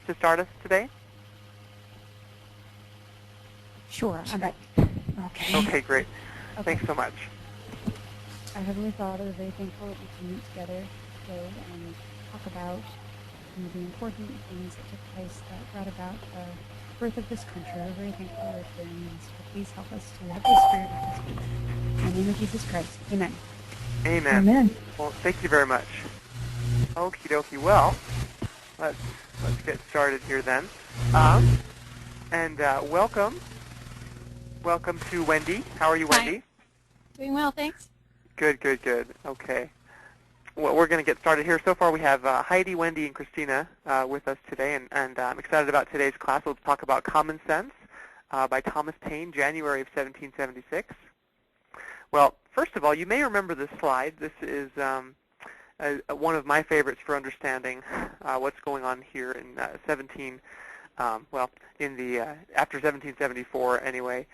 to start us today? Sure, I'm ready. Okay. Okay, great. Okay. Thanks so much. Our Heavenly Father, we're very thankful that we can meet together today and talk about some of the important things that took place that brought about the birth of this country. We're very thankful that we're doing this. So please help us to have the Spirit with us. In the name of Jesus Christ. Amen. Amen. Amen. Well, thank you very much. Okie dokie. Well, let's get started here then. Welcome. Welcome to Wendy. How are you, Wendy? Hi. Doing well, thanks. Good, good, good. Okay. Well, we're going to get started here. So far we have Heidi, Wendy, and Christina with us today, and I'm excited about today's class. Let's talk about Common Sense by Thomas Paine, January of 1776. Well, first of all, you may remember this slide. This is one of my favorites for understanding what's going on here in after 1774 anyway.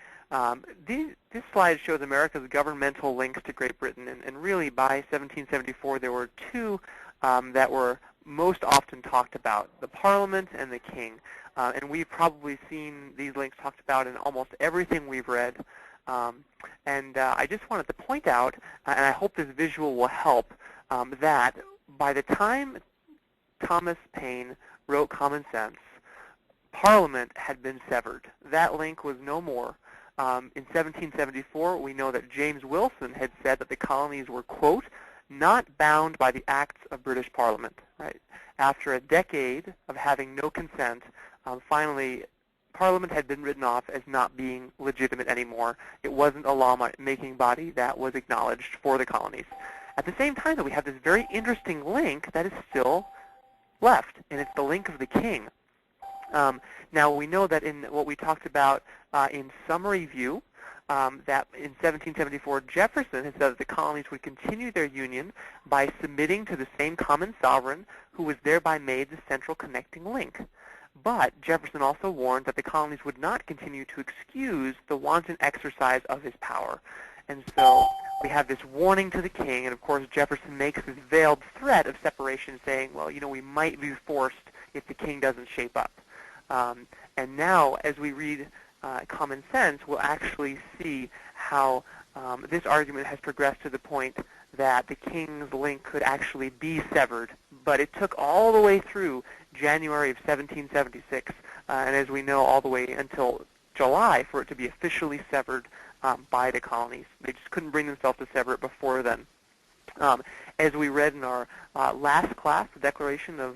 This slide shows America's governmental links to Great Britain, and really by 1774 there were two that were most often talked about, the Parliament and the King. And we've probably seen these links talked about in almost everything we've read. I just wanted to point out, and I hope this visual will help, that by the time Thomas Paine wrote Common Sense, Parliament had been severed. That link was no more. In 1774, we know that James Wilson had said that the colonies were, quote, not bound by the acts of British Parliament. Right? After a decade of having no consent, finally Parliament had been written off as not being legitimate anymore. It wasn't a law-making body that was acknowledged for the colonies. At the same time, though, we have this very interesting link that is still left, and it's the link of the king. Now, we know that in what we talked about in summary view, that in 1774, Jefferson had said that the colonies would continue their union by submitting to the same common sovereign who was thereby made the central connecting link. But Jefferson also warned that the colonies would not continue to excuse the wanton exercise of his power. And so we have this warning to the king, and of course Jefferson makes this veiled threat of separation, saying, well, you know, we might be forced if the king doesn't shape up. And now, as we read Common Sense, we'll actually see how this argument has progressed to the point that the king's link could actually be severed. But it took all the way through January of 1776, and as we know, all the way until July for it to be officially severed by the colonies. They just couldn't bring themselves to sever it before then. As we read in our last class, the Declaration of,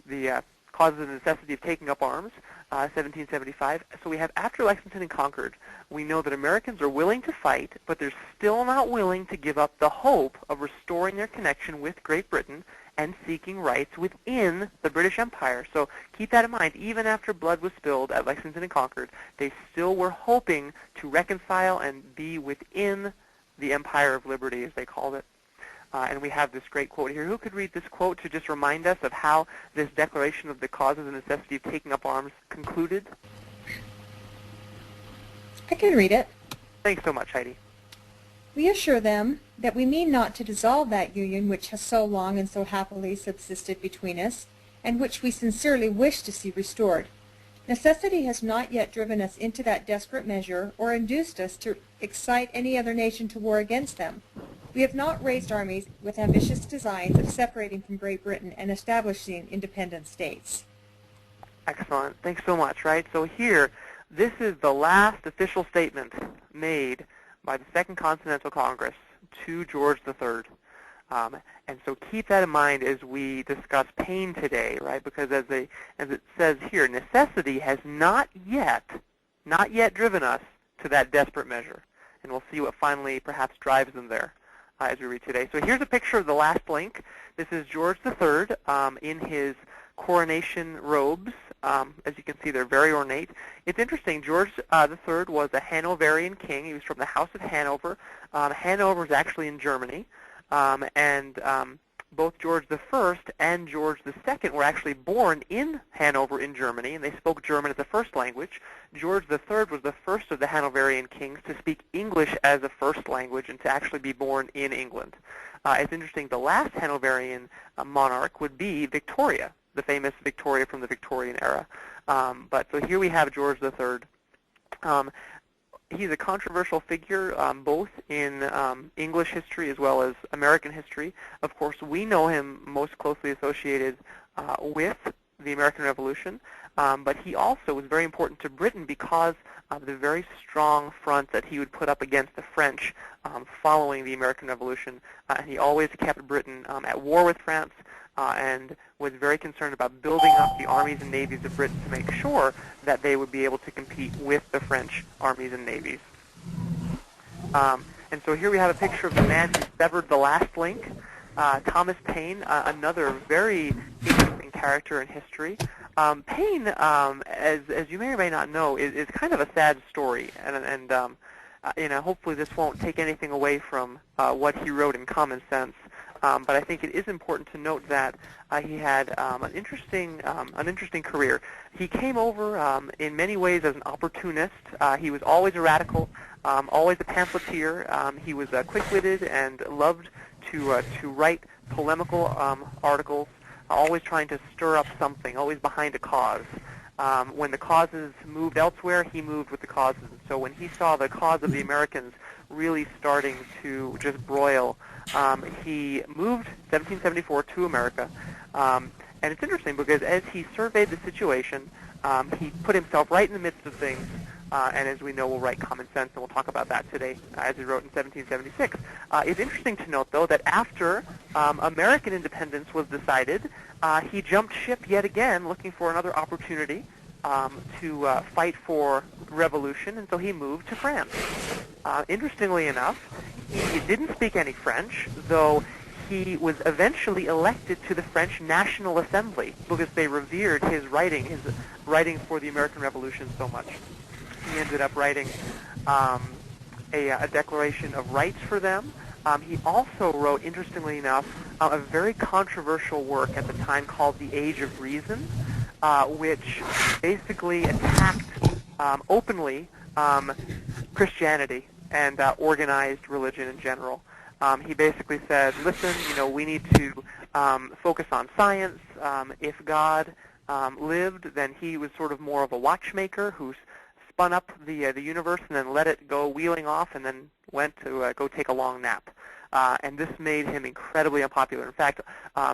the causes of necessity of taking up arms, 1775. So we have after Lexington and Concord, we know that Americans are willing to fight, but they're still not willing to give up the hope of restoring their connection with Great Britain and seeking rights within the British Empire. So keep that in mind. Even after blood was spilled at Lexington and Concord, they still were hoping to reconcile and be within the Empire of Liberty, as they called it. And we have this great quote here. Who could read this quote to just remind us of how this declaration of the causes and necessity of taking up arms concluded? I can read it. Thanks so much, Heidi. We assure them that we mean not to dissolve that union which has so long and so happily subsisted between us, and which we sincerely wish to see restored. Necessity has not yet driven us into that desperate measure or induced us to excite any other nation to war against them. We have not raised armies with ambitious designs of separating from Great Britain and establishing independent states. Excellent. Thanks so much, right? So here, this is the last official statement made by the Second Continental Congress to George III. And so keep that in mind as we discuss Paine today, right? Because as it says here, necessity has not yet driven us to that desperate measure. And we'll see what finally perhaps drives them there as we read today. So here's a picture of the last link. This is George III in his coronation robes. As you can see, they're very ornate. It's interesting. George III was a Hanoverian king. He was from the House of Hanover. Hanover is actually in Germany. both George I and George II were actually born in Hanover in Germany, and they spoke German as a first language. George III was the first of the Hanoverian kings to speak English as a first language and to actually be born in England. It's interesting, the last Hanoverian monarch would be Victoria, the famous Victoria from the Victorian era. But so here we have George III. He's a controversial figure both in English history as well as American history. Of course, we know him most closely associated with the American Revolution, but he also was very important to Britain because of the very strong front that he would put up against the French following the American Revolution. And he always kept Britain at war with France and was very concerned about building up the armies and navies of Britain to make sure that they would be able to compete with the French armies and navies. And so here we have a picture of the man who severed the last link, Thomas Paine, another very interesting character in history. Paine, as you may or may not know, is kind of a sad story, and hopefully this won't take anything away from what he wrote in Common Sense. But I think it is important to note that he had an interesting career. He came over in many ways as an opportunist. He was always a radical, always a pamphleteer. He was quick-witted and loved to write polemical articles, always trying to stir up something, always behind a cause. When the causes moved elsewhere, he moved with the causes. So when he saw the cause of the Americans really starting to just broil, he moved 1774 to America. And it's interesting because as he surveyed the situation, he put himself right in the midst of things, and as we know, will write Common Sense, and we'll talk about that today, as he wrote in 1776. It's interesting to note, though, that after American independence was decided, he jumped ship yet again, looking for another opportunity to fight for revolution, and so he moved to France. Interestingly enough, he didn't speak any French, though he was eventually elected to the French National Assembly because they revered his writing for the American Revolution so much. He ended up writing a Declaration of Rights for them. He also wrote, interestingly enough, a very controversial work at the time called The Age of Reason, which basically attacked openly Christianity and organized religion in general. He basically said, listen, we need to focus on science. If God lived, then he was sort of more of a watchmaker who spun up the universe and then let it go wheeling off and then went to go take a long nap. And this made him incredibly unpopular. In fact,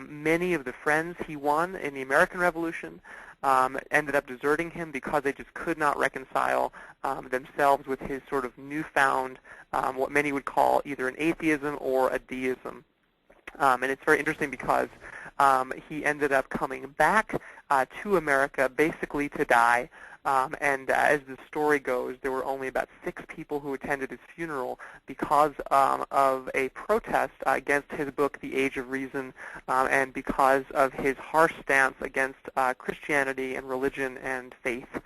many of the friends he won in the American Revolution ended up deserting him because they just could not reconcile themselves with his sort of newfound, what many would call either an atheism or a deism. And it's very interesting because he ended up coming back to America basically to die. And as the story goes, there were only about 6 people who attended his funeral because of a protest against his book, The Age of Reason, and because of his harsh stance against Christianity and religion and faith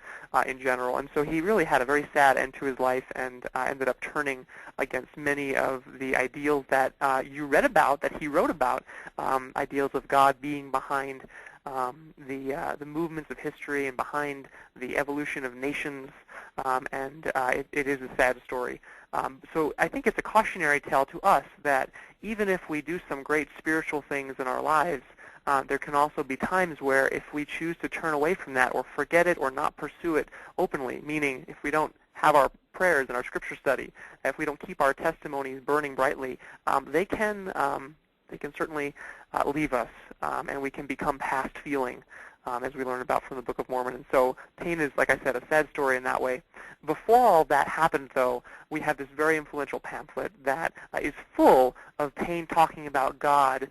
in general. And so he really had a very sad end to his life and ended up turning against many of the ideals that you read about, that he wrote about, ideals of God being behind the movements of history and behind the evolution of nations, and it is a sad story. So I think it's a cautionary tale to us that even if we do some great spiritual things in our lives, there can also be times where if we choose to turn away from that or forget it or not pursue it openly, meaning if we don't have our prayers and our scripture study, if we don't keep our testimonies burning brightly, they can certainly leave us, and we can become past feeling, as we learn about from the Book of Mormon. And so Paine is, like I said, a sad story in that way. Before all that happened, though, we have this very influential pamphlet that is full of Paine talking about God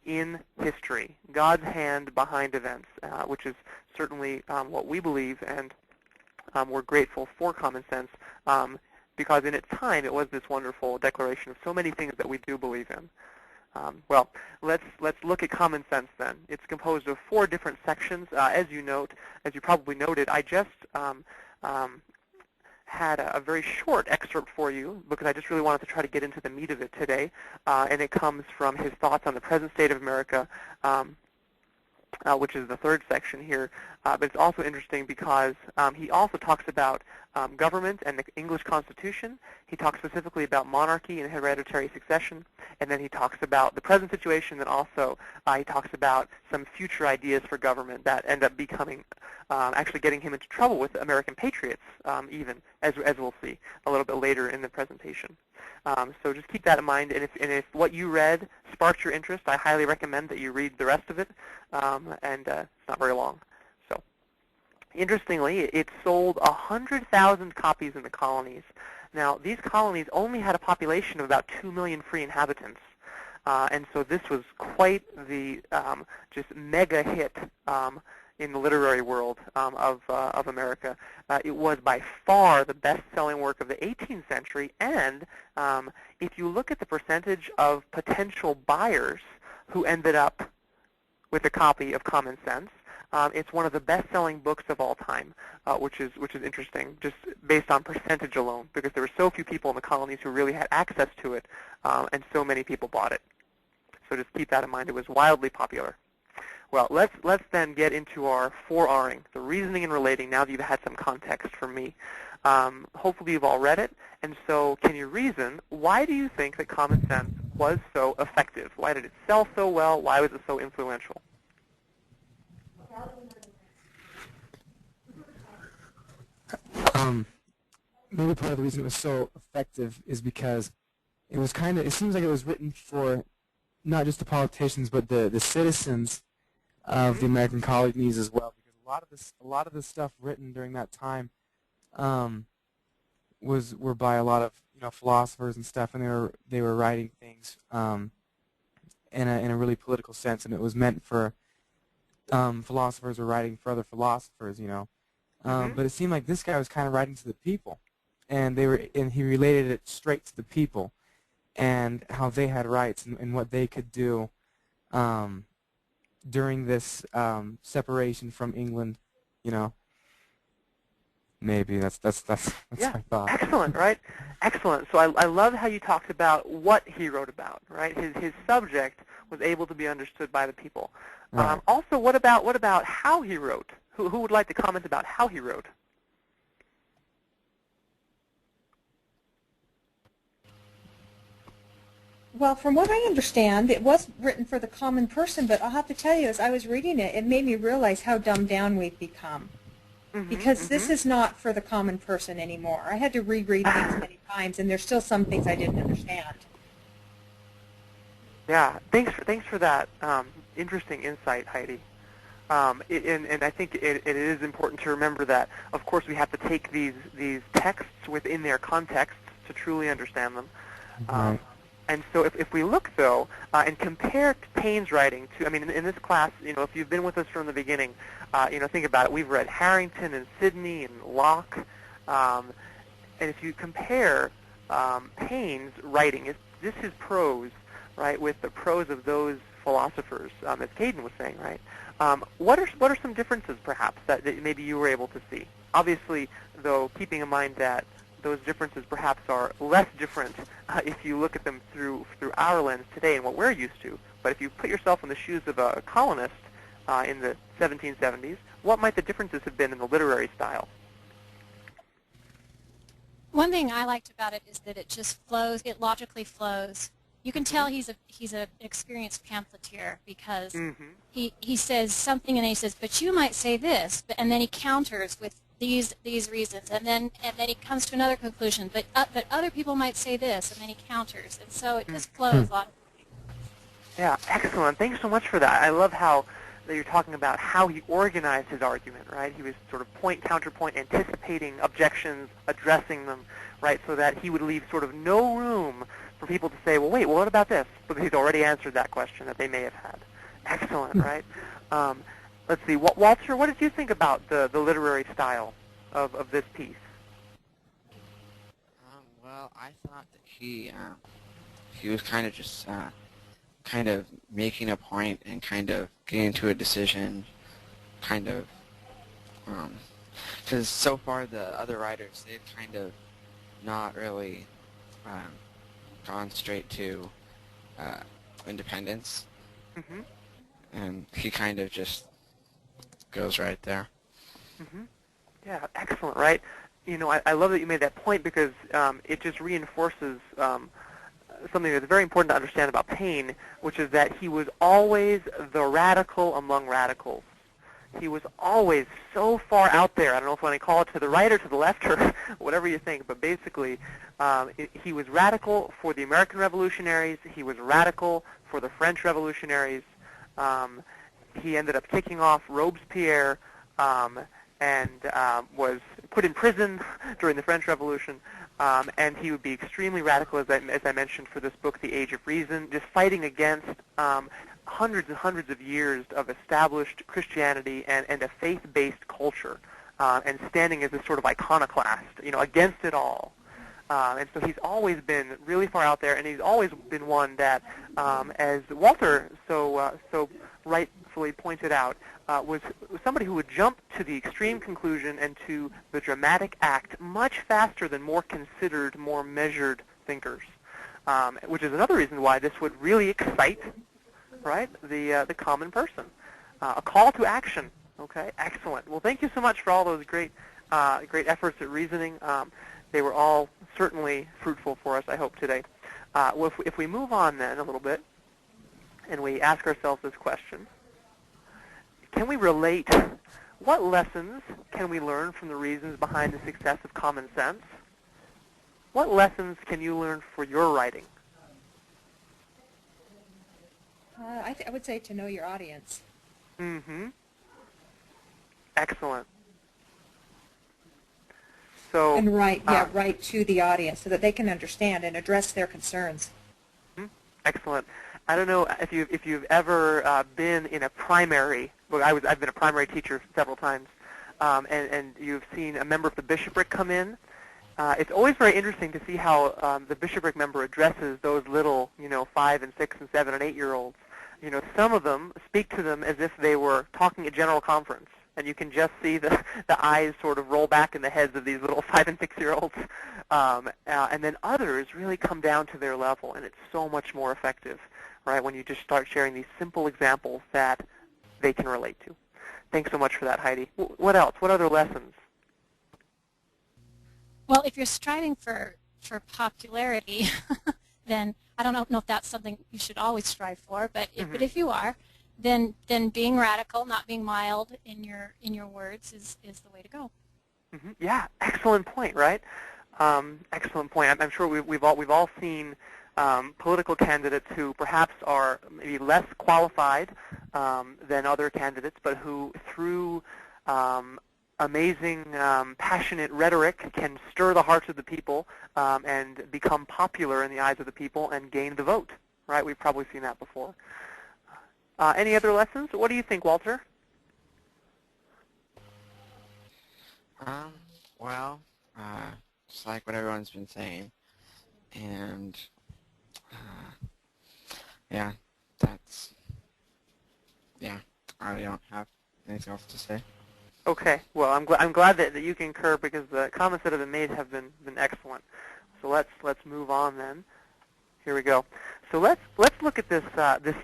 in history, God's hand behind events, which is certainly what we believe, and we're grateful for Common Sense, because in its time it was this wonderful declaration of so many things that we do believe in. Well, let's look at Common Sense then. It's composed of 4 different sections. As you probably noted, I just had a very short excerpt for you because I just really wanted to try to get into the meat of it today, and it comes from his thoughts on the present state of America, which is the third section here. But it's also interesting because he also talks about government and the English Constitution. He talks specifically about monarchy and hereditary succession. And then he talks about the present situation, and also he talks about some future ideas for government that end up becoming, actually getting him into trouble with American patriots, even, as we'll see a little bit later in the presentation. So just keep that in mind, and if what you read sparked your interest, I highly recommend that you read the rest of it, and it's not very long. So, interestingly, it sold 100,000 copies in the colonies. Now, these colonies only had a population of about 2 million free inhabitants, and so this was quite the just mega hit in the literary world of America. It was by far the best-selling work of the 18th century, and if you look at the percentage of potential buyers who ended up with a copy of Common Sense, it's one of the best-selling books of all time, which is interesting, just based on percentage alone, because there were so few people in the colonies who really had access to it, and so many people bought it. So just keep that in mind. It was wildly popular. Well, let's then get into our 4Ring, the reasoning and relating, now that you've had some context from me. Hopefully you've all read it, and so can you reason, why do you think that Common Sense was so effective? Why did it sell so well? Why was it so influential? Maybe part of the reason it was so effective is because it was it seems like it was written for not just the politicians, but the citizens of the American colonies as well, because a lot of the stuff written during that time were by a lot of philosophers and stuff, and they were writing things in a really political sense, and it was meant for philosophers were writing for other philosophers, but it seemed like this guy was kind of writing to the people, and he related it straight to the people and how they had rights and what they could do during this separation from England, Maybe that's Yeah, my thought. excellent, right? Excellent. So I love how you talked about what he wrote about, right? His subject was able to be understood by the people. Right. Also, what about how he wrote? Who would like to comment about how he wrote? Well, from what I understand, it was written for the common person, but I'll have to tell you, as I was reading it, it made me realize how dumbed down we've become. Because this is not for the common person anymore. I had to reread things many times, and there's still some things I didn't understand. Yeah, thanks for that interesting insight, Heidi. And I think it is important to remember that, of course, we have to take these texts within their context to truly understand them. Right. And so if we look, though, and compare Paine's writing to, I mean, in this class, if you've been with us from the beginning, think about it. We've read Harrington and Sidney and Locke. And if you compare Paine's writing, this is prose, right, with the prose of those philosophers, as Caden was saying, right? What are some differences, perhaps, that maybe you were able to see? Obviously, though, keeping in mind that those differences perhaps are less different if you look at them through our lens today and what we're used to. But if you put yourself in the shoes of a colonist in the 1770s, what might the differences have been in the literary style? One thing I liked about it is that it just flows. It logically flows. You can tell he's an experienced pamphleteer because he says something and then he says, but you might say this, and then he counters with these reasons, and then he comes to another conclusion. But other people might say this, and then he counters, and so it just flows logically. Yeah, excellent. Thanks so much for that. I love how that you're talking about how he organized his argument, right? He was sort of point, counterpoint, anticipating objections, addressing them, right, so that he would leave sort of no room for people to say, well, wait, what about this? Because he's already answered that question that they may have had. Excellent, right? Let's see. Walter, what did you think about the literary style of this piece? Well, I thought that he was kind of just kind of making a point and kind of getting to a decision, kind of because so far the other writers, they've kind of not really gone straight to independence, Mm-hmm. and he kind of just goes right there. Mm-hmm. Yeah, excellent, right? You know, I love that you made that point because it just reinforces something that's very important to understand about Paine, which is that he was always the radical among radicals. He was always so far out there. I don't know if I want to call it to the right or to the left or whatever you think, but basically he was radical for the American revolutionaries. He was radical for the French revolutionaries. He ended up kicking off Robespierre and was put in prison during the French Revolution. And he would be extremely radical, as I mentioned, for this book, The Age of Reason, just fighting against hundreds and hundreds of years of established Christianity and a faith-based culture, and standing as this sort of iconoclast, you know, against it all. And so he's always been really far out there, and he's always been one that, as Walter so rightfully pointed out, was somebody who would jump to the extreme conclusion and to the dramatic act much faster than more considered, more measured thinkers, which is another reason why this would really excite, right, the common person. A call to action. Okay, excellent. Well, thank you so much for all those great efforts at reasoning. They were all certainly fruitful for us, I hope, today. Well, if we move on then a little bit, and we ask ourselves this question: can we relate? What lessons can we learn from the reasons behind the success of common sense? What lessons can you learn for your writing? I would say to know your audience. Mm-hmm. Excellent. So, and write to the audience so that they can understand and address their concerns. Excellent. I don't know if you've ever been in a primary. Well, I've been a primary teacher several times, and you've seen a member of the bishopric come in. It's always very interesting to see how the bishopric member addresses those little, 5 and 6 and 7 and 8-year-olds. Some of them speak to them as if they were talking at general conference, and you can just see the eyes sort of roll back in the heads of these little 5 and 6-year-olds. And then others really come down to their level, and it's so much more effective, right, when you just start sharing these simple examples that they can relate to. Thanks so much for that, Heidi. What else? What other lessons? Well, if you're striving for popularity, then I don't know if that's something you should always strive for, but if you are, then being radical, not being mild in your words is the way to go. Mm-hmm. Yeah, excellent point, right? Excellent point. I'm sure we've all seen political candidates who perhaps are maybe less qualified than other candidates, but who through amazing, passionate rhetoric can stir the hearts of the people and become popular in the eyes of the people and gain the vote, right? We've probably seen that before. Any other lessons? What do you think, Walter? Well, just like what everyone's been saying, and yeah, I really don't have anything else to say. Okay. Well, I'm glad that you concur because the comments that have been made have been excellent. So let's move on then. Here we go. So let's look at this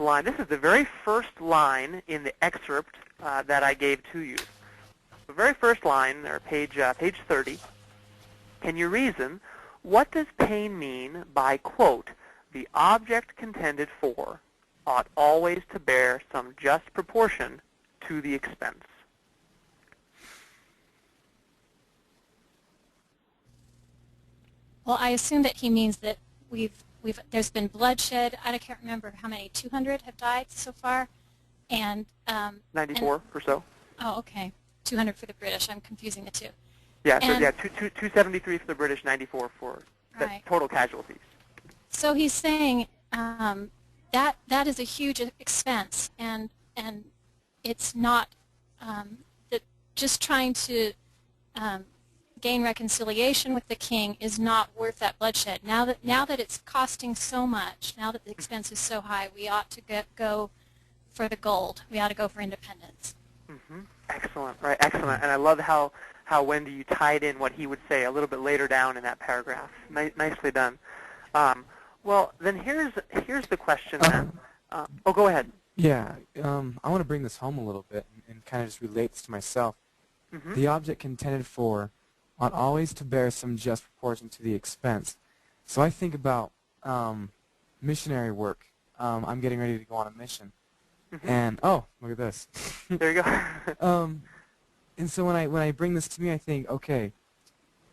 line. This is the very first line in the excerpt that I gave to you. The very first line, or page 30. Can you reason? What does Paine mean by, quote, the object contended for ought always to bear some just proportion to the expense? Well, I assume that he means that there's been bloodshed. I can't remember how many, 200 have died so far, and 94 or so. Oh, okay, 200 for the British. I'm confusing the two. Yeah, so 273 for the British, 94 for the total casualties. So he's saying that is a huge expense, and it's not that just trying to gain reconciliation with the king is not worth that bloodshed. Now that it's costing so much, now that the expense is so high, we ought to go for the gold. We ought to go for independence. Mm-hmm. Excellent, right? Excellent. And I love how how Wendy, you tied in what he would say a little bit later down in that paragraph. Nicely done. Well, then here's the question then. Oh, go ahead. Yeah, I want to bring this home a little bit and kind of just relate this to myself. Mm-hmm. The object contended for ought always to bear some just proportion to the expense. So I think about missionary work. I'm getting ready to go on a mission. Mm-hmm. And, oh, look at this. There you go. And so when I bring this to me, I think, okay,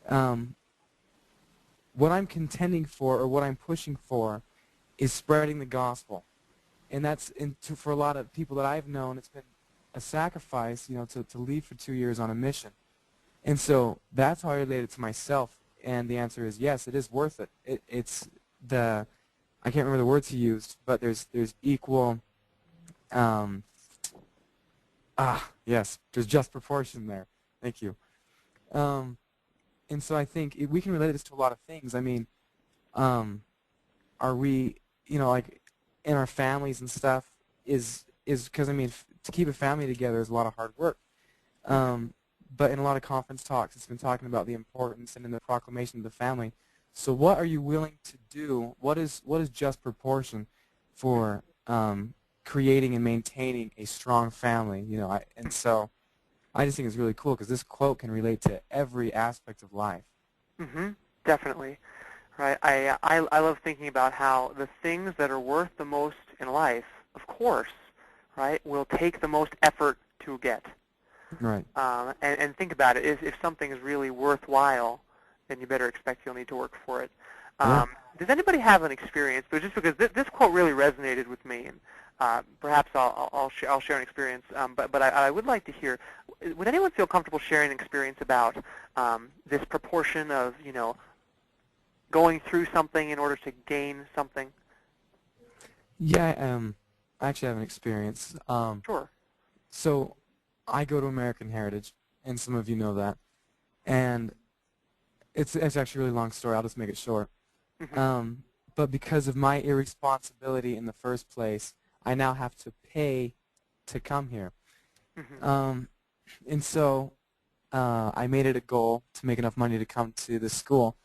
what I'm contending for or what I'm pushing for is spreading the gospel. And that's, for a lot of people that I've known, it's been a sacrifice, to leave for 2 years on a mission. And so that's how I relate it to myself. And the answer is yes, it is worth it. It's I can't remember the words he used, but there's equal, yes, there's just proportion there. Thank you. And so I think we can relate this to a lot of things. I mean, are we, like in our families and stuff, is because, I mean, to keep a family together is a lot of hard work. But in a lot of conference talks, it's been talking about the importance and in the proclamation of the family. So what are you willing to do? What is just proportion for creating and maintaining a strong family? And so I just think it's really cool because this quote can relate to every aspect of life. Mm-hmm. Definitely. Right. I love thinking about how the things that are worth the most in life, of course, right, will take the most effort to get. Right. And think about it. If something is really worthwhile, then you better expect you'll need to work for it. Yeah. Does anybody have an experience? But just because this quote really resonated with me, and perhaps I'll share an experience. But I would like to hear. Would anyone feel comfortable sharing an experience about this proportion of going through something in order to gain something? Yeah. I actually have an experience. Sure. So I go to American Heritage, and some of you know that. And it's actually a really long story. I'll just make it short. Mm-hmm. But because of my irresponsibility in the first place, I now have to pay to come here. Mm-hmm. And so I made it a goal to make enough money to come to this school.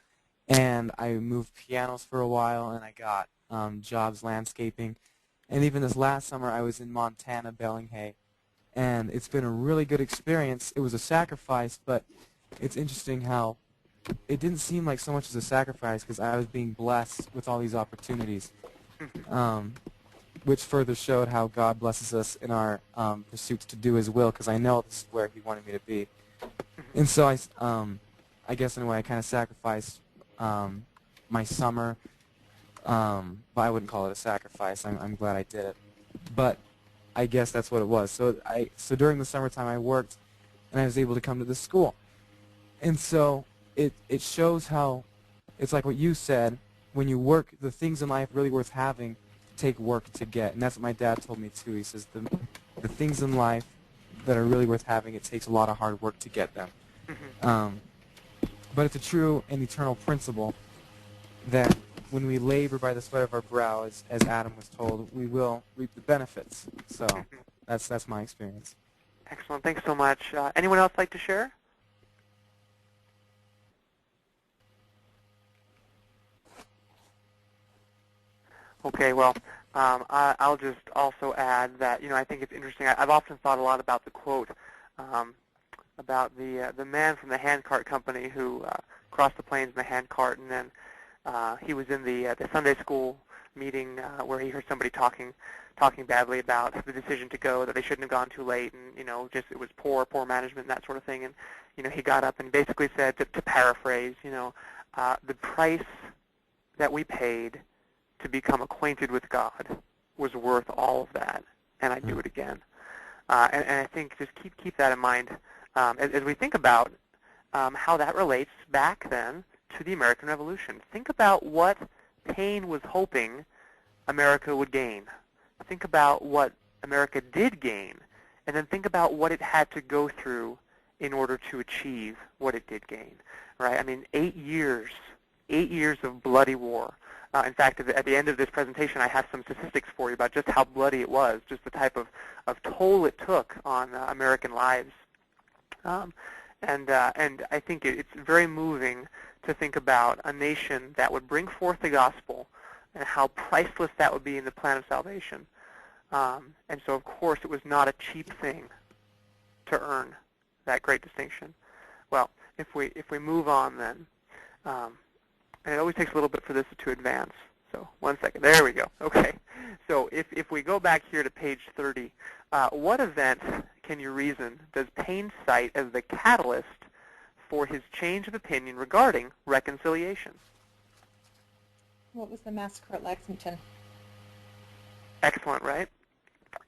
And I moved pianos for a while, and I got jobs landscaping. And even this last summer, I was in Montana, Bellingham. And it's been a really good experience. It was a sacrifice, but it's interesting how it didn't seem like so much as a sacrifice because I was being blessed with all these opportunities, which further showed how God blesses us in our pursuits to do His will, because I know this is where He wanted me to be. And so I guess in a way I kind of sacrificed my summer, but I wouldn't call it a sacrifice. I'm glad I did it. But I guess that's what it was. So during the summertime I worked, and I was able to come to this school. And so it shows how it's like what you said, when you work, the things in life really worth having take work to get. And that's what my dad told me too. He says the things in life that are really worth having, it takes a lot of hard work to get them. Mm-hmm. But it's a true and eternal principle that when we labor by the sweat of our brow, as Adam was told, we will reap the benefits. So that's my experience. Excellent. Thanks so much. Anyone else like to share? Okay, well, I'll just also add that, I think it's interesting. I've often thought a lot about the quote about the man from the handcart company who crossed the plains in the handcart, and then he was in the Sunday school meeting where he heard somebody talking badly about the decision to go, that they shouldn't have gone too late, and just it was poor management and that sort of thing. And he got up and basically said, to paraphrase, the price that we paid to become acquainted with God was worth all of that, and I'd do it again. And I think just keep that in mind as we think about how that relates back then to the American Revolution. Think about what Paine was hoping America would gain. Think about what America did gain, and then think about what it had to go through in order to achieve what it did gain. Right? I mean, 8 years of bloody war. In fact, at the end of this presentation, I have some statistics for you about just how bloody it was, just the type of toll it took on American lives. And I think it's very moving to think about a nation that would bring forth the gospel and how priceless that would be in the plan of salvation. And so, of course, it was not a cheap thing to earn that great distinction. Well, if we move on then, and it always takes a little bit for this to advance. So 1 second. There we go. Okay. So if we go back here to page 30, what event, can you reason, does Paine cite as the catalyst for his change of opinion regarding reconciliation? What was the massacre at Lexington? Excellent, right?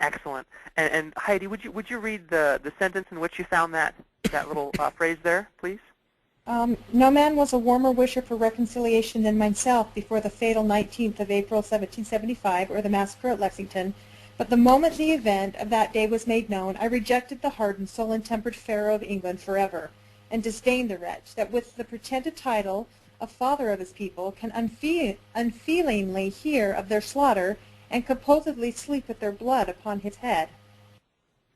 Excellent. And Heidi, would you read the sentence in which you found that little phrase there, please? No man was a warmer wisher for reconciliation than myself before the fatal 19th of April, 1775, or the massacre at Lexington. But the moment the event of that day was made known, I rejected the hardened, sullen-tempered Pharaoh of England forever, and disdained the wretch that with the pretended title of father of his people can unfeelingly hear of their slaughter and composedly sleep with their blood upon his head.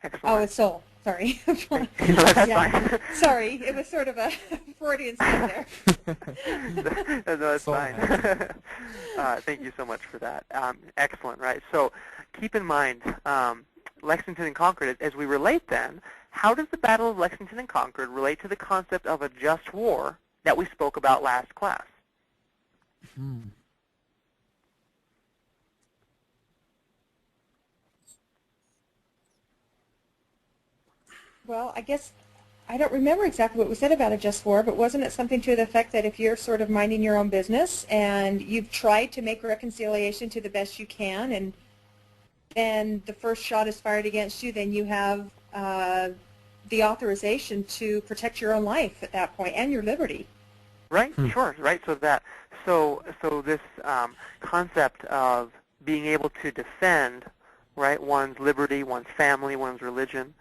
Excellent. Oh, it's soul. Sorry. That's fine. Sorry, it was sort of a Freudian slip there. No, that's fine. Thank you so much for that. Excellent, right? So keep in mind, Lexington and Concord, as we relate then, how does the Battle of Lexington and Concord relate to the concept of a just war that we spoke about last class? Well, I guess I don't remember exactly what was said about a just war, but wasn't it something to the effect that if you're sort of minding your own business and you've tried to make reconciliation to the best you can, and then the first shot is fired against you, then you have the authorization to protect your own life at that point and your liberty. Right. Sure. Right. So this concept of being able to defend, right, one's liberty, one's family, one's religion.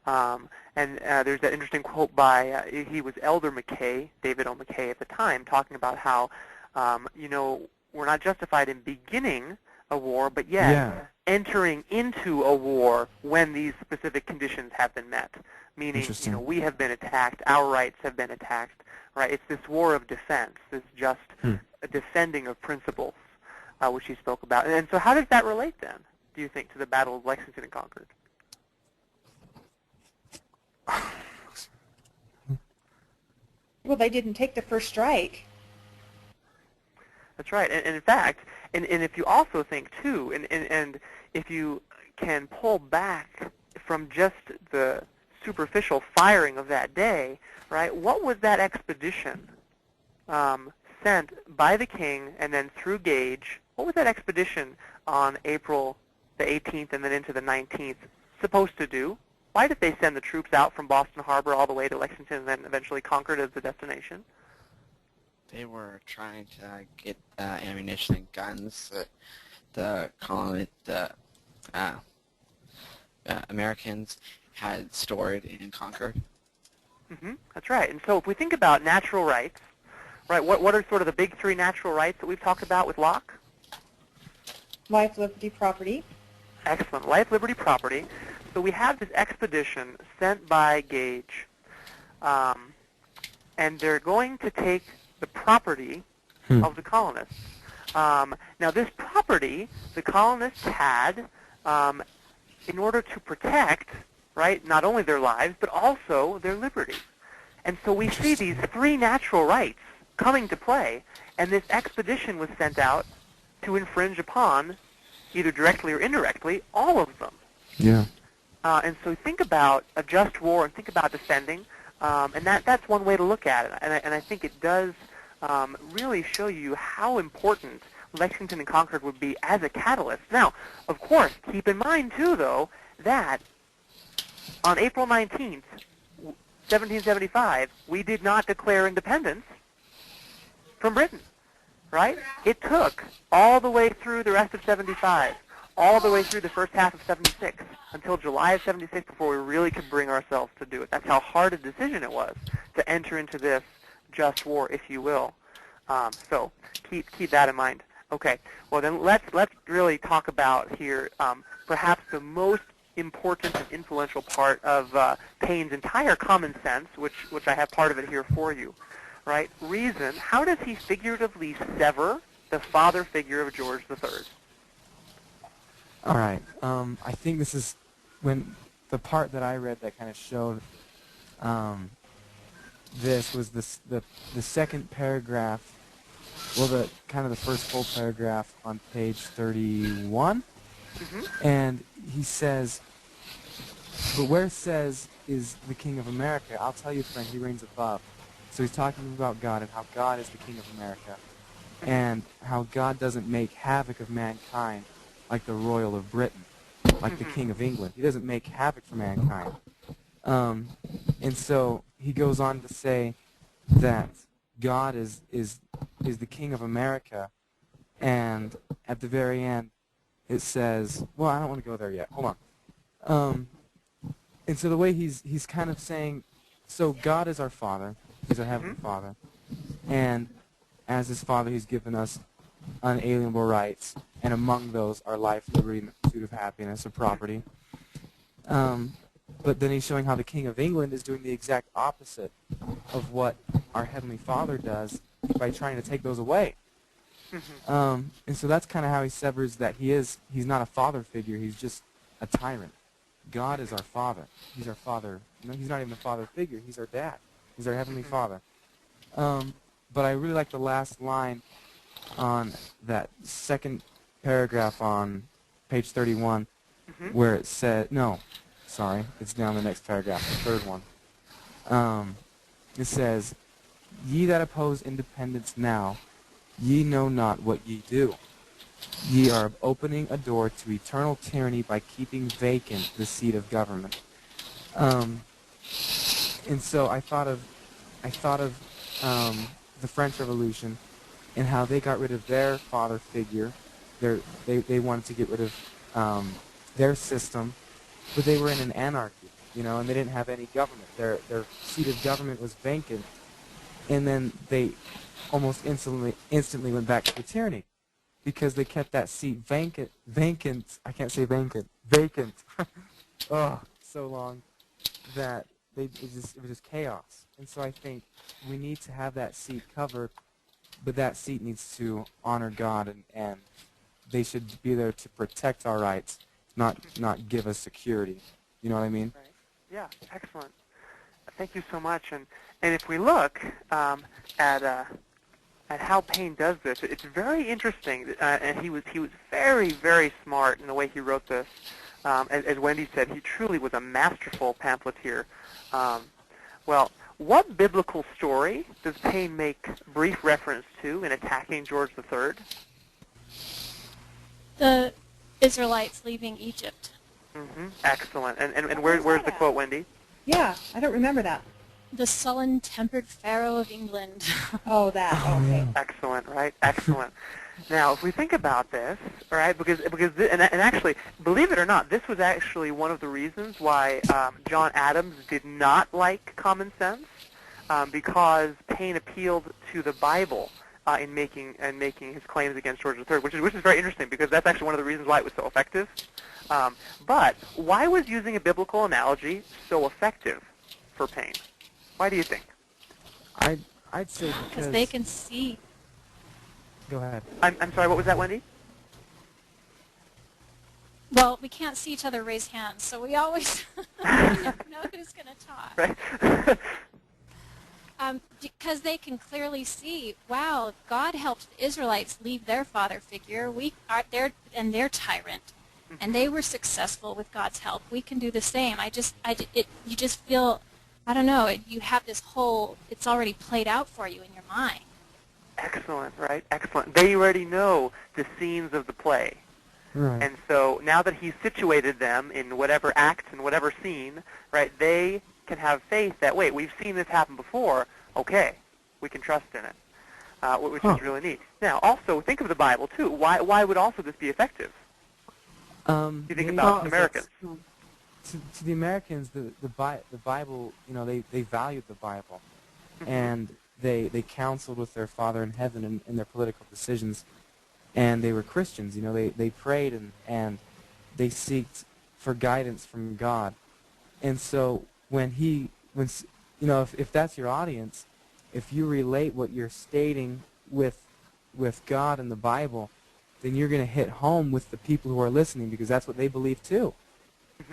And there's that interesting quote by, he was Elder McKay, David O. McKay at the time, talking about how, we're not justified in beginning a war, but yet entering into a war when these specific conditions have been met. Meaning, we have been attacked, our rights have been attacked, right? It's this war of defense, this just a defending of principles, which he spoke about. And so how does that relate then, do you think, to the Battle of Lexington and Concord? Well, they didn't take the first strike. That's right. And in fact, and if you also think, too, and if you can pull back from just the superficial firing of that day, right, what was that expedition sent by the king and then through Gage, what was that expedition on April the 18th and then into the 19th supposed to do? Why did they send the troops out from Boston Harbor all the way to Lexington and then eventually Concord as the destination? They were trying to get ammunition and guns that the Americans had stored in Concord. That's right. And so if we think about natural rights, right, what are sort of the big three natural rights that we've talked about with Locke? Life, liberty, property. Excellent. Life, liberty, property. So we have this expedition sent by Gage, and they're going to take the property of the colonists. Now this property the colonists had in order to protect, right, not only their lives, but also their liberty. And so we see these three natural rights coming to play, and this expedition was sent out to infringe upon, either directly or indirectly, all of them. Yeah. And so think about a just war and think about defending, and that's one way to look at it. And I think it does really show you how important Lexington and Concord would be as a catalyst. Now, of course, keep in mind, too, though, that on April 19th, 1775, we did not declare independence from Britain, right? It took all the way through the rest of 75, all the way through the first half of 76, until July of 76 before we really could bring ourselves to do it. That's how hard a decision it was to enter into this just war, if you will. So keep that in mind. Okay, well then let's really talk about here perhaps the most important and influential part of Paine's entire Common Sense, which I have part of it here for you, right? Reason, how does he figuratively sever the father figure of George III? All right. I think this is when the part that I read that kind of showed this was the second paragraph, well, the kind of the first full paragraph on page 31, and he says, but where it says is the King of America, I'll tell you, friend, he reigns above. So he's talking about God and how God is the King of America, and how God doesn't make havoc of mankind like the royal of Britain, like the King of England. He doesn't make havoc for mankind. And so he goes on to say that God is the King of America, and at the very end it says, well, I don't want to go there yet. Hold on. And so the way he's kind of saying, so God is our Father. He's our Heavenly Father. And as His Father, He's given us unalienable rights, and among those are life, liberty, and the pursuit of happiness or property. But then he's showing how the King of England is doing the exact opposite of what our Heavenly Father does by trying to take those away. And so that's kind of how he severs that he's not a father figure, he's just a tyrant. God is our Father. He's our Father. No, He's not even a father figure, He's our dad. He's our Heavenly Father. But I really like the last line on that second paragraph on page 31 where it said, no, sorry, it's down the next paragraph, the third one. It says, ye that oppose independence now, ye know not what ye do. Ye are opening a door to eternal tyranny by keeping vacant the seat of government. And so I thought of the French Revolution and how they got rid of their father figure. They wanted to get rid of their system, but they were in an anarchy, and they didn't have any government. Their seat of government was vacant, and then they almost instantly went back to tyranny because they kept that seat vacant. I can't say vacant. Oh, so long that it was just chaos. And so I think we need to have that seat covered, but that seat needs to honor God, and they should be there to protect our rights, not give us security. You know what I mean? Right. Yeah, excellent. Thank you so much. And if we look at how Paine does this, it's very interesting. And he was very, very smart in the way he wrote this. As Wendy said, he truly was a masterful pamphleteer. Well, what biblical story does Paine make brief reference to in attacking George III? The Israelites leaving Egypt. Excellent. And where's the quote, Wendy? Yeah, I don't remember that. The sullen-tempered Pharaoh of England. Oh, that. Okay. Excellent, right? Excellent. Now, if we think about this, all right, because and actually, believe it or not, this was actually one of the reasons why John Adams did not like Common Sense, because Paine appealed to the Bible in making his claims against George III, which is very interesting because that's actually one of the reasons why it was so effective. But why was using a biblical analogy so effective for Paine? Why do you think? I'd say because they can see. Go ahead. I'm sorry, what was that, Wendy? Well, we can't see each other raise hands, so we always never know who's going to talk. Right. Because they can clearly see, wow, God helped the Israelites leave their father figure. We are their tyrant, and they were successful with God's help. We can do the same. You just feel, I don't know, you have this whole, it's already played out for you in your mind. Excellent, right? Excellent. They already know the scenes of the play. Right. And so now that he's situated them in whatever act and whatever scene, right, they can have faith that, wait, we've seen this happen before, okay, we can trust in it, which is really neat. Now, also, think of the Bible, too. Why would also this be effective? You think about Americans. To the Americans, the Bible, they valued the Bible, and they counseled with their Father in heaven in their political decisions, and they were Christians. They prayed and they seeked for guidance from God. And so if that's your audience, if you relate what you're stating with God and the Bible, then you're going to hit home with the people who are listening, because that's what they believe too.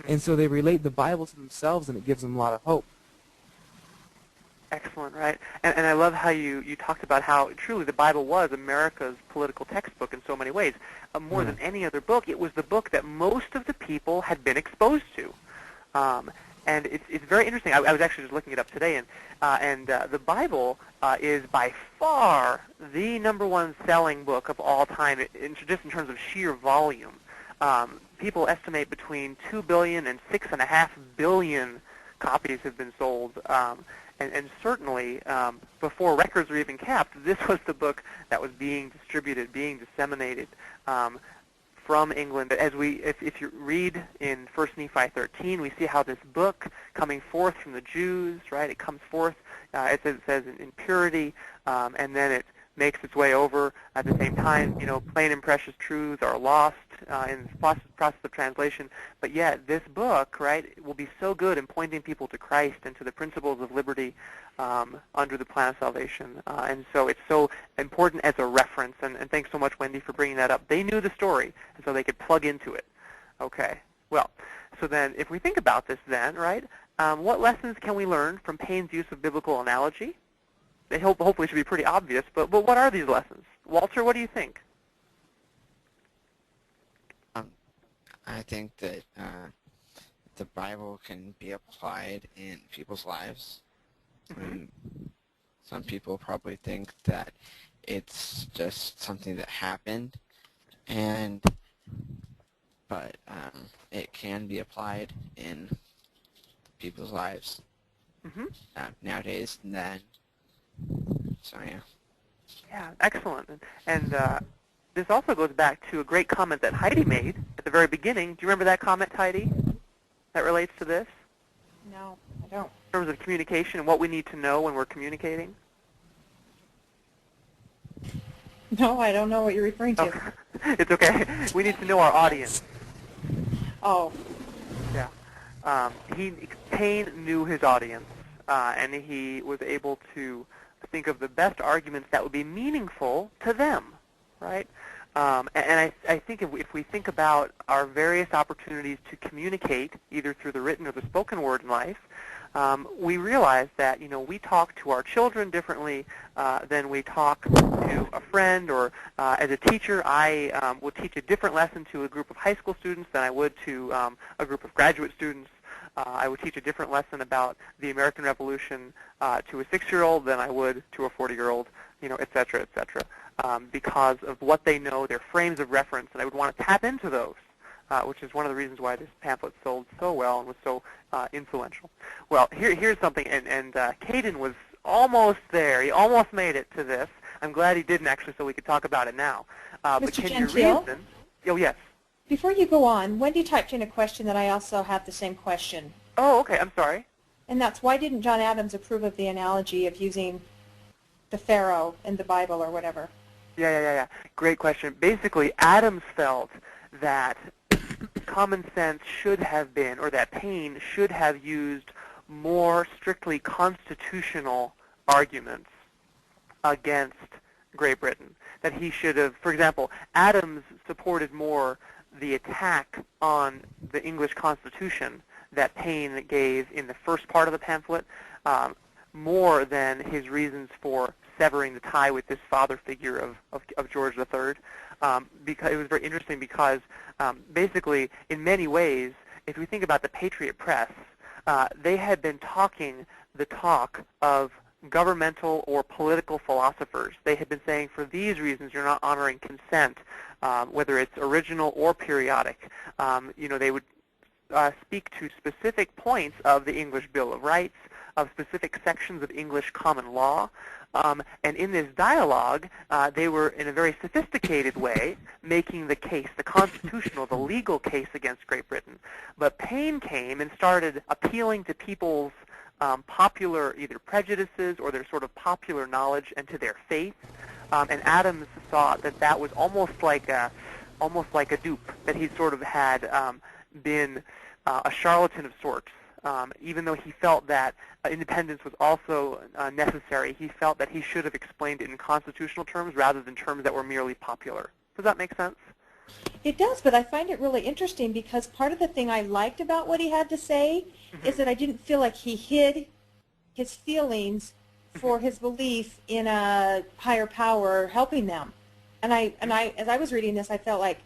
And so they relate the Bible to themselves, and it gives them a lot of hope. Excellent, right? And I love how you talked about how truly the Bible was America's political textbook in so many ways. More than any other book, it was the book that most of the people had been exposed to. And it's very interesting. I was actually just looking it up today, and the Bible is by far the #1 selling book of all time, just in terms of sheer volume. People estimate between 2 billion and 6.5 billion copies have been sold. And certainly, before records were even kept, this was the book that was being distributed, being disseminated from England. If you read in 1 Nephi 13, we see how this book coming forth from the Jews, right? It comes forth, it says in purity, and then it makes its way over at the same time. Plain and precious truths are lost in the process of translation. But yet, this book, right, will be so good in pointing people to Christ and to the principles of liberty under the plan of salvation. And so it's so important as a reference. And thanks so much, Wendy, for bringing that up. They knew the story, and so they could plug into it. Okay. Well, so then if we think about this then, right, what lessons can we learn from Paine's use of biblical analogy? They hopefully should be pretty obvious, but what are these lessons? Walter, what do you think? I think that the Bible can be applied in people's lives. Some people probably think that it's just something that happened, but it can be applied in people's lives nowadays and then. So, yeah. Yeah, excellent. And this also goes back to a great comment that Heidi made at the very beginning. Do you remember that comment, Heidi, that relates to this? No, I don't. In terms of communication and what we need to know when we're communicating? No, I don't know what you're referring to. Oh, it's okay. We need to know our audience. Oh. Yeah. Paine knew his audience, and he was able to think of the best arguments that would be meaningful to them, right? And I think if we think about our various opportunities to communicate, either through the written or the spoken word in life, we realize that we talk to our children differently than we talk to a friend, or as a teacher, I will teach a different lesson to a group of high school students than I would to a group of graduate students. I would teach a different lesson about the American Revolution to a 6-year-old than I would to a 40-year-old, et cetera, et cetera, because of what they know, their frames of reference, and I would want to tap into those, which is one of the reasons why this pamphlet sold so well and was so influential. Well, here's something, and Caden was almost there. He almost made it to this. I'm glad he didn't, actually, so we could talk about it now. But Mr. can Gentile? you reason? Oh, yes. Before you go on, Wendy typed in a question that I also have the same question. Oh, okay. I'm sorry. And that's, why didn't John Adams approve of the analogy of using the Pharaoh in the Bible or whatever? Yeah. Great question. Basically, Adams felt that common sense should have been, or that Paine should have used more strictly constitutional arguments against Great Britain. That he should have, for example, Adams supported more the attack on the English Constitution that Paine gave in the first part of the pamphlet, more than his reasons for severing the tie with this father figure of George III. Because it was very interesting because basically, in many ways, if we think about the Patriot Press, they had been talking the talk of governmental or political philosophers. They had been saying, for these reasons, you're not honoring consent, whether it's original or periodic. They would speak to specific points of the English Bill of Rights, of specific sections of English common law. And in this dialogue, they were, in a very sophisticated way, making the case, the constitutional, the legal case against Great Britain. But Paine came and started appealing to people's popular either prejudices or their sort of popular knowledge and to their faith. And Adams thought that was almost like a dupe, that he sort of had been a charlatan of sorts. Even though he felt that independence was also necessary, he felt that he should have explained it in constitutional terms rather than terms that were merely popular. Does that make sense? It does, but I find it really interesting because part of the thing I liked about what he had to say is that I didn't feel like he hid his feelings for his belief in a higher power helping them. And as I was reading this, I felt like,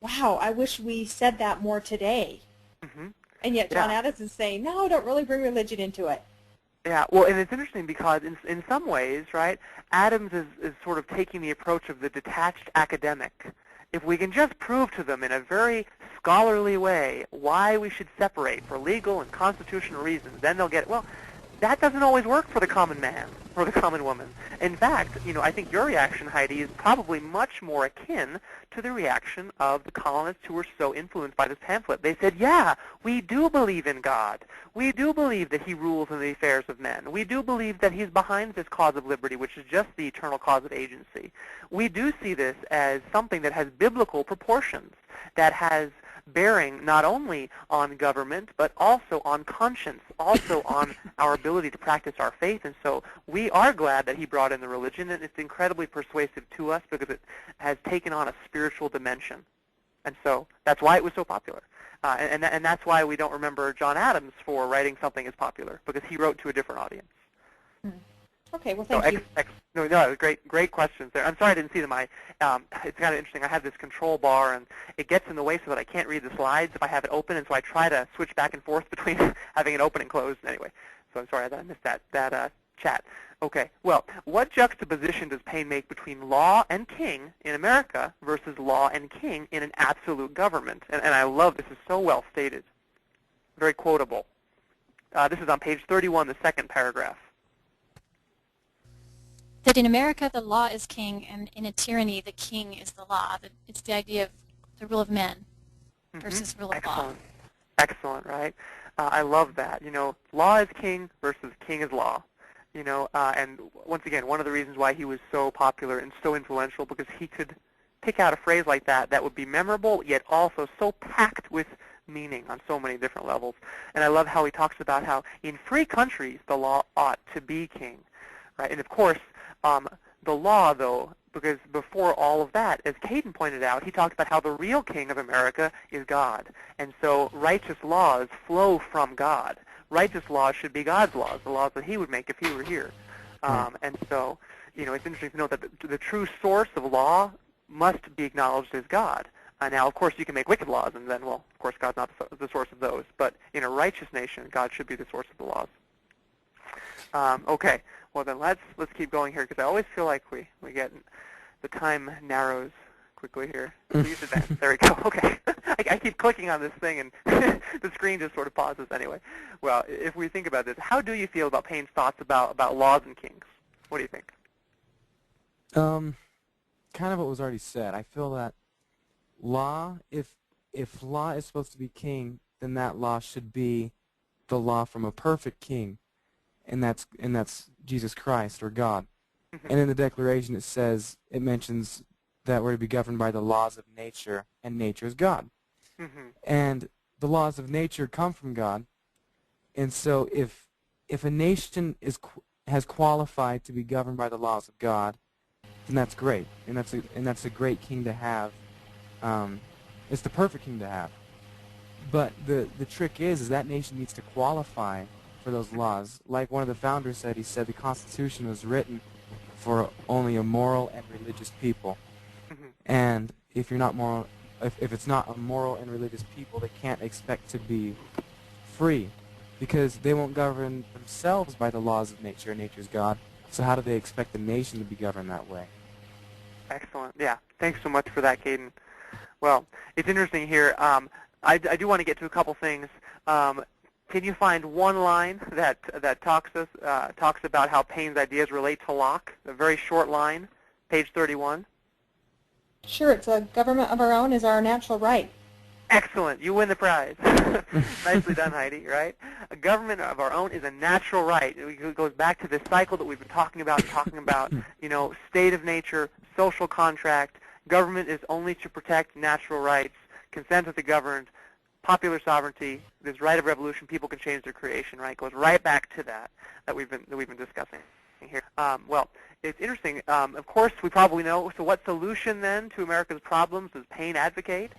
wow, I wish we said that more today. And yet John Adams is saying, no, don't really bring religion into it. Yeah, well, and it's interesting because in some ways, right, Adams is sort of taking the approach of the detached academic. If we can just prove to them in a very scholarly way why we should separate for legal and constitutional reasons, then they'll get it. Well, that doesn't always work for the common man or the common woman. In fact, I think your reaction, Heidi, is probably much more akin to the reaction of the colonists who were so influenced by this pamphlet. They said, yeah, we do believe in God. We do believe that he rules in the affairs of men. We do believe that he's behind this cause of liberty, which is just the eternal cause of agency. We do see this as something that has biblical proportions, that has bearing not only on government, but also on conscience, also on our ability to practice our faith. And so we are glad that he brought in the religion, and it's incredibly persuasive to us because it has taken on a spiritual dimension. And so that's why it was so popular. And that's why we don't remember John Adams for writing something as popular, because he wrote to a different audience. Okay, well, thank you. No, great questions there. I'm sorry I didn't see them. It's kind of interesting. I have this control bar, and it gets in the way so that I can't read the slides if I have it open, and so I try to switch back and forth between having it open and closed. Anyway, so I'm sorry that I missed that chat. Okay, well, what juxtaposition does Paine make between law and king in America versus law and king in an absolute government? And I love this. Is so well stated. Very quotable. This is on page 31, the second paragraph. That in America the law is king, and in a tyranny the king is the law. It's the idea of the rule of men versus rule of law. Excellent, right? I love that. Law is king versus king is law. And once again, one of the reasons why he was so popular and so influential, because he could pick out a phrase like that would be memorable, yet also so packed with meaning on so many different levels. And I love how he talks about how in free countries the law ought to be king, right? And of course, the law, though, because before all of that, as Caden pointed out, he talked about how the real king of America is God. And so righteous laws flow from God. Righteous laws should be God's laws, the laws that he would make if he were here. And so, it's interesting to note that the true source of law must be acknowledged as God. Now, of course, you can make wicked laws, and then, well, of course, God's not the source of those. But in a righteous nation, God should be the source of the laws. Okay. Well, then let's keep going here, because I always feel like we get the time narrows quickly here. Please advance. There we go. Okay. I keep clicking on this thing, and the screen just sort of pauses anyway. Well, if we think about this, how do you feel about Paine's thoughts about laws and kings? What do you think? Kind of what was already said. I feel that law, if law is supposed to be king, then that law should be the law from a perfect king, and that's Jesus Christ or God. And in the Declaration it mentions that we're to be governed by the laws of nature, and nature is God. And the laws of nature come from God. And so if a nation has qualified to be governed by the laws of God, then that's great, and that's a great king to have. It's the perfect king to have. But the trick is that nation needs to qualify for those laws. Like one of the founders said, he said the Constitution was written for only a moral and religious people. And if you're not moral, if it's not a moral and religious people, they can't expect to be free, because they won't govern themselves by the laws of nature, and nature's God. So how do they expect the nation to be governed that way? Excellent. Yeah. Thanks so much for that, Caden. Well, it's interesting here. I do want to get to a couple things. Can you find one line that talks about how Paine's ideas relate to Locke? A very short line, page 31. Sure. It's a government of our own is our natural right. Excellent. You win the prize. Nicely done, Heidi, right? A government of our own is a natural right. It goes back to this cycle that we've been talking about, state of nature, social contract. Government is only to protect natural rights. Consent of the governed. popular sovereignty, this right of revolution, people can change their creation, right? Goes right back to that we've been discussing here. Well, it's interesting. Of course, we probably know. So, what solution then to America's problems does Paine advocate?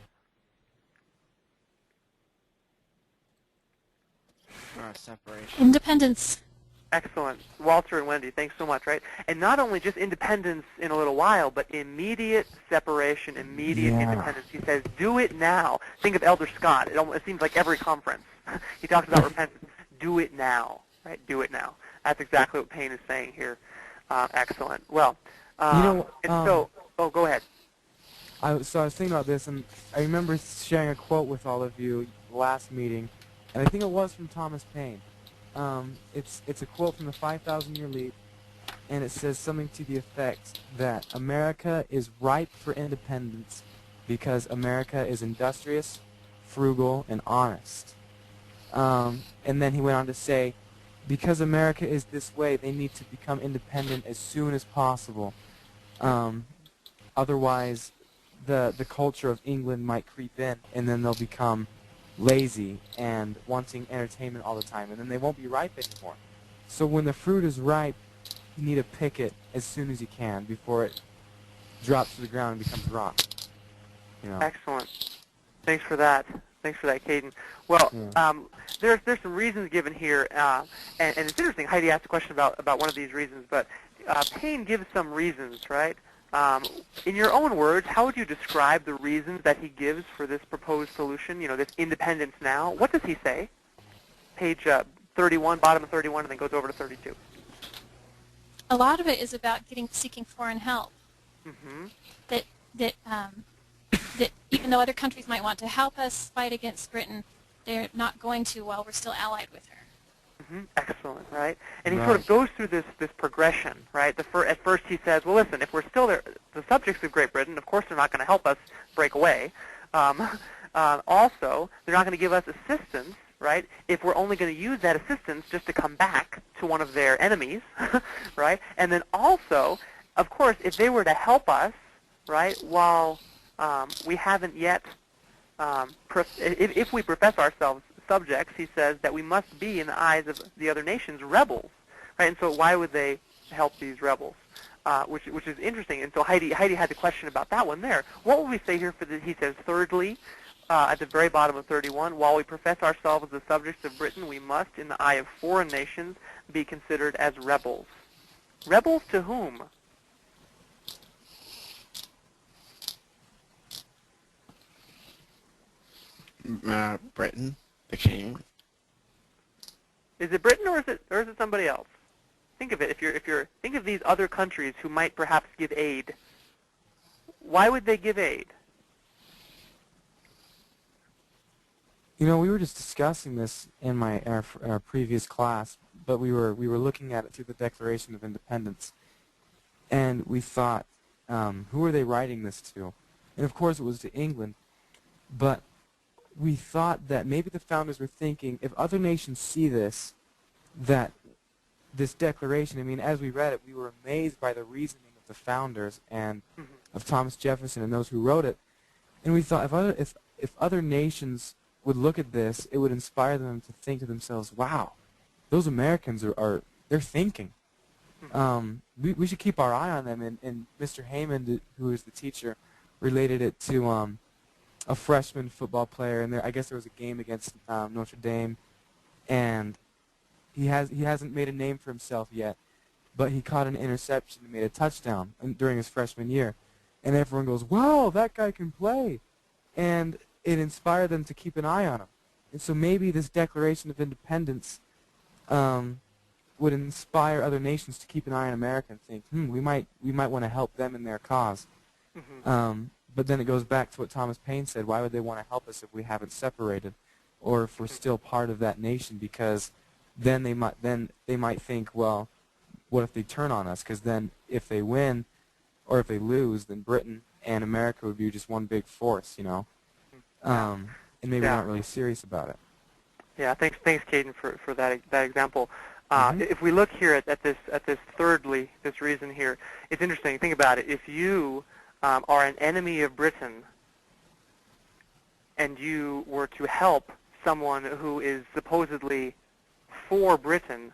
Separation. Independence. Excellent. Walter and Wendy, thanks so much, right? And not only just independence in a little while, but immediate separation, immediate independence. He says, do it now. Think of Elder Scott. It seems like every conference. He talks about repentance. Do it now, right? Do it now. That's exactly what Paine is saying here. Excellent. Well, go ahead. So I was thinking about this, and I remember sharing a quote with all of you last meeting, and I think it was from Thomas Paine. It's a quote from the 5,000-Year Leap, and it says something to the effect that America is ripe for independence because America is industrious, frugal, and honest. And then he went on to say, because America is this way, they need to become independent as soon as possible. Otherwise, the culture of England might creep in, and then they'll become lazy and wanting entertainment all the time, and then they won't be ripe anymore. So when the fruit is ripe, you need to pick it as soon as you can before it drops to the ground and becomes rock. You know. Excellent. Thanks for that. Thanks for that, Caden. Well, there's some reasons given here, and it's interesting. Heidi asked a question about one of these reasons, but Paine gives some reasons, right? In your own words, how would you describe the reasons that he gives for this proposed solution, this independence now? What does he say? Page 31, bottom of 31, and then goes over to 32. A lot of it is about seeking foreign help. Mm-hmm. That even though other countries might want to help us fight against Britain, they're not going to while we're still allied with her. Mm-hmm. Excellent, right? And he sort of goes through this progression, right? At first he says, well, listen, if we're still the subjects of Great Britain, of course they're not going to help us break away. Also, they're not going to give us assistance, right, if we're only going to use that assistance just to come back to one of their enemies, right? And then also, of course, if they were to help us, right, while we haven't yet, if we profess ourselves subjects, he says that we must be, in the eyes of the other nations, rebels, right? And so why would they help these rebels? Which is interesting. And so Heidi had the question about that one there. What would we say here for he says, thirdly, at the very bottom of 31, while we profess ourselves the subjects of Britain, we must, in the eye of foreign nations, be considered as rebels. Rebels to whom? Britain, the king. Is it Britain or is it somebody else? Think of it. If you're think of these other countries who might perhaps give aid. Why would they give aid? We were just discussing this in our previous class, but we were looking at it through the Declaration of Independence, and we thought, who are they writing this to? And of course, it was to England, but we thought that maybe the founders were thinking, if other nations see this declaration, as we read it, we were amazed by the reasoning of the founders and of Thomas Jefferson and those who wrote it. And we thought if other nations would look at this, it would inspire them to think to themselves, wow, those Americans they're thinking. We should keep our eye on them. And Mr. Heyman, who is the teacher, related it to a freshman football player, and I guess there was a game against Notre Dame, and he hasn't made a name for himself yet, but he caught an interception and made a touchdown during his freshman year, and everyone goes, wow, that guy can play, and it inspired them to keep an eye on him. And so maybe this Declaration of Independence would inspire other nations to keep an eye on America and think, we might want to help them in their cause. But then it goes back to what Thomas Paine said. Why would they want to help us if we haven't separated, or if we're still part of that nation? Because then they might think, well, what if they turn on us? Because then if they win or if they lose, then Britain and America would be just one big force, and maybe they're not really serious about it. Yeah, thanks, Caden, for that example. If we look here at this thirdly, this reason here, it's interesting. Think about it. If you are an enemy of Britain, and you were to help someone who is supposedly for Britain,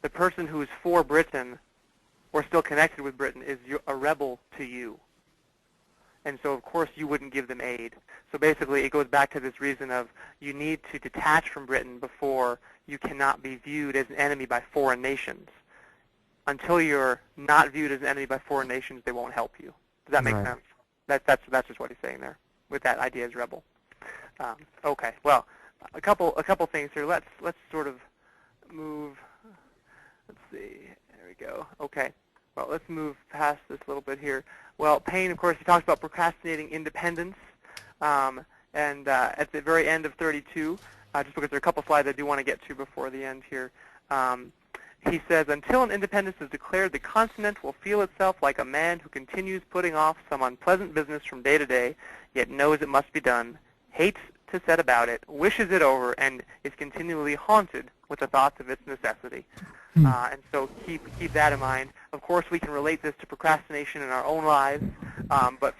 the person who is for Britain or still connected with Britain is a rebel to you. And so, of course, you wouldn't give them aid. So basically, it goes back to this reason of you need to detach from Britain before you cannot be viewed as an enemy by foreign nations. Until you're not viewed as an enemy by foreign nations, they won't help you. Does that make sense? That's just what he's saying there with that idea as rebel. Okay. Well, a couple things here. Let's sort of move. Let's see. There we go. Okay. Well, let's move past this a little bit here. Well, Paine, of course, he talks about procrastinating independence, and at the very end of 32, just because there are a couple slides I do want to get to before the end here, he says, until an independence is declared, the continent will feel itself like a man who continues putting off some unpleasant business from day to day, yet knows it must be done, hates to set about it, wishes it over, and is continually haunted with the thoughts of its necessity. And so keep that in mind. Of course, we can relate this to procrastination in our own lives, but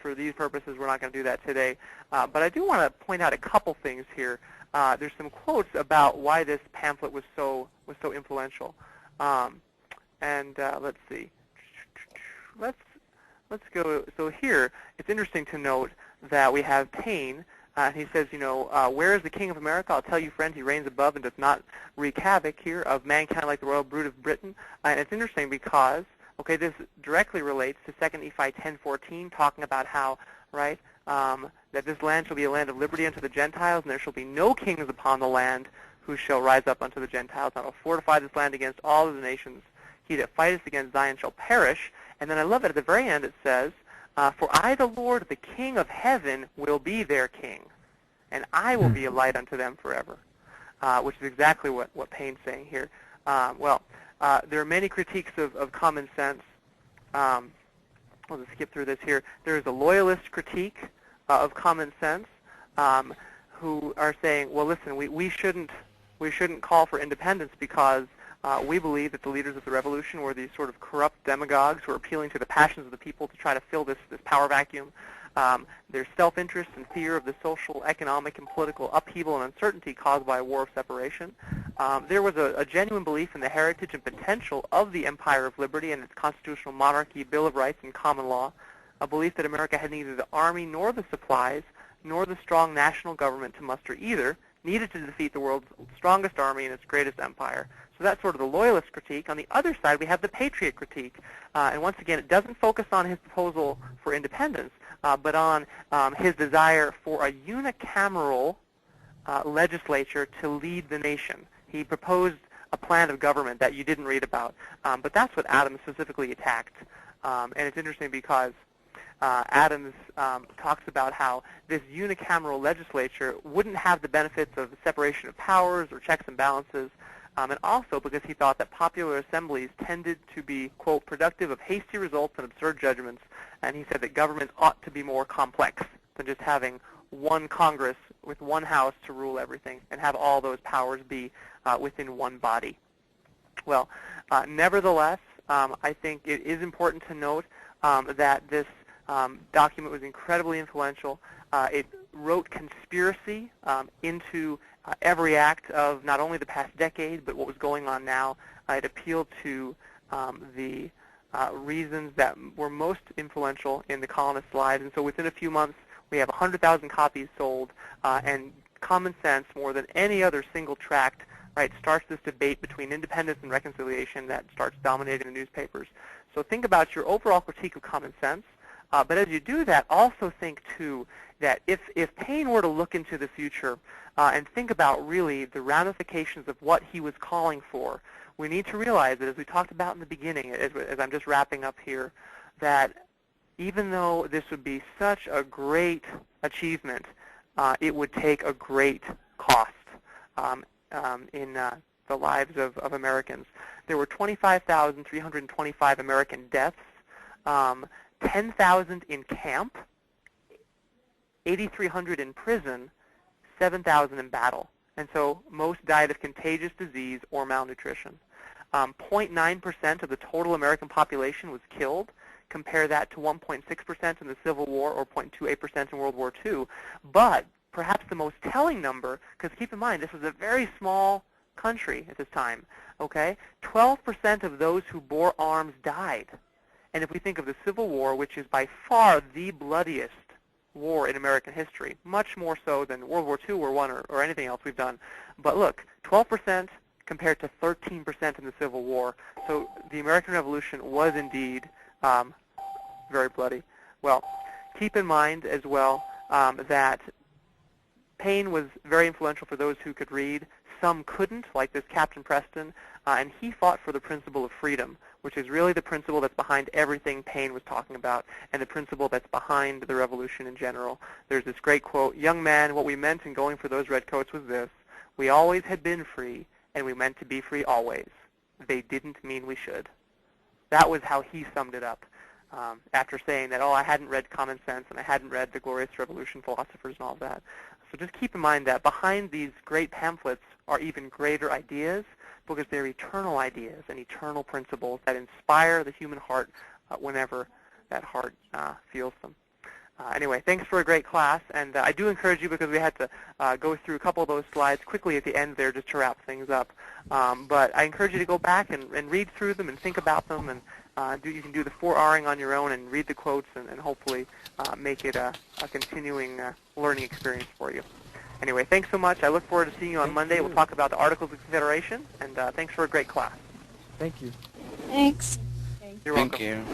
for these purposes, we're not going to do that today. But I do want to point out a couple things here. There's some quotes about why this pamphlet was so influential. Let's see. Let's go. So here, it's interesting to note that we have Paine. He says, where is the King of America? I'll tell you, friend, he reigns above and does not wreak havoc here of mankind like the royal brood of Britain. And it's interesting because, okay, this directly relates to 2 Nephi 10:14, talking about how, right, that this land shall be a land of liberty unto the Gentiles, and there shall be no kings upon the land who shall rise up unto the Gentiles. And I will fortify this land against all of the nations. He that fighteth against Zion shall perish. And then I love it, at the very end it says, for I, the Lord, the King of heaven, will be their king, and I will be a light unto them forever, which is exactly what Paine's saying here. There are many critiques of common sense. I'll just skip through this here. There is a loyalist critique of common sense who are saying, well, listen, we shouldn't call for independence because we believe that the leaders of the revolution were these sort of corrupt demagogues who are appealing to the passions of the people to try to fill this power vacuum. There's self-interest and fear of the social, economic, and political upheaval and uncertainty caused by a war of separation. There was a genuine belief in the heritage and potential of the Empire of Liberty and its constitutional monarchy, Bill of Rights, and common law, a belief that America had neither the army nor the supplies nor the strong national government to muster either, needed to defeat the world's strongest army and its greatest empire. So that's sort of the loyalist critique. On the other side, we have the patriot critique. And once again, it doesn't focus on his proposal for independence, but on his desire for a unicameral legislature to lead the nation. He proposed a plan of government that you didn't read about, but that's what Adams specifically attacked. And it's interesting because Adams talks about how this unicameral legislature wouldn't have the benefits of the separation of powers or checks and balances, and also because he thought that popular assemblies tended to be, quote, productive of hasty results and absurd judgments, and he said that government ought to be more complex than just having one Congress with one House to rule everything and have all those powers be within one body. Well, nevertheless, I think it is important to note that this document was incredibly influential. It wrote conspiracy into every act of not only the past decade, but what was going on now. It appealed to the reasons that were most influential in the colonists' lives. And so within a few months, we have 100,000 copies sold, and Common Sense, more than any other single tract, right, starts this debate between independence and reconciliation that starts dominating the newspapers. So think about your overall critique of common sense. But as you do that, also think, too, that if Paine were to look into the future and think about really the ramifications of what he was calling for, we need to realize that, as we talked about in the beginning, as I'm just wrapping up here, that even though this would be such a great achievement, it would take a great cost in the lives of Americans. There were 25,325 American deaths, 10,000 in camp, 8,300 in prison, 7,000 in battle. And so most died of contagious disease or malnutrition. 0.9% of the total American population was killed, compare that to 1.6% in the Civil War or 0.28% in World War II. But perhaps the most telling number, because keep in mind, this was a very small country at this time, okay? 12% of those who bore arms died. And if we think of the Civil War, which is by far the bloodiest war in American history, much more so than World War II or anything else we've done. But look, 12% compared to 13% in the Civil War. So the American Revolution was indeed very bloody. Well, keep in mind as well that Paine was very influential for those who could read. Some couldn't, like this Captain Preston, and he fought for the principle of freedom, which is really the principle that's behind everything Paine was talking about, and the principle that's behind the revolution in general. There's this great quote, "Young man, what we meant in going for those redcoats was this: we always had been free, and we meant to be free always. They didn't mean we should." That was how he summed it up after saying that, oh, I hadn't read Common Sense, and I hadn't read the Glorious Revolution philosophers and all that. So just keep in mind that behind these great pamphlets are even greater ideas, because they're eternal ideas and eternal principles that inspire the human heart whenever that heart feels them. Anyway, thanks for a great class, and I do encourage you, because we had to go through a couple of those slides quickly at the end there just to wrap things up. But I encourage you to go back and read through them and think about them, and you can do the 4Ring on your own and read the quotes and hopefully make it a continuing learning experience for you. Anyway, thanks so much. I look forward to seeing you on Monday. We'll talk about the Articles of Confederation, and thanks for a great class. Thank you. Thanks. You're welcome. Thank you.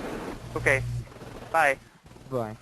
Okay. Bye. Bye.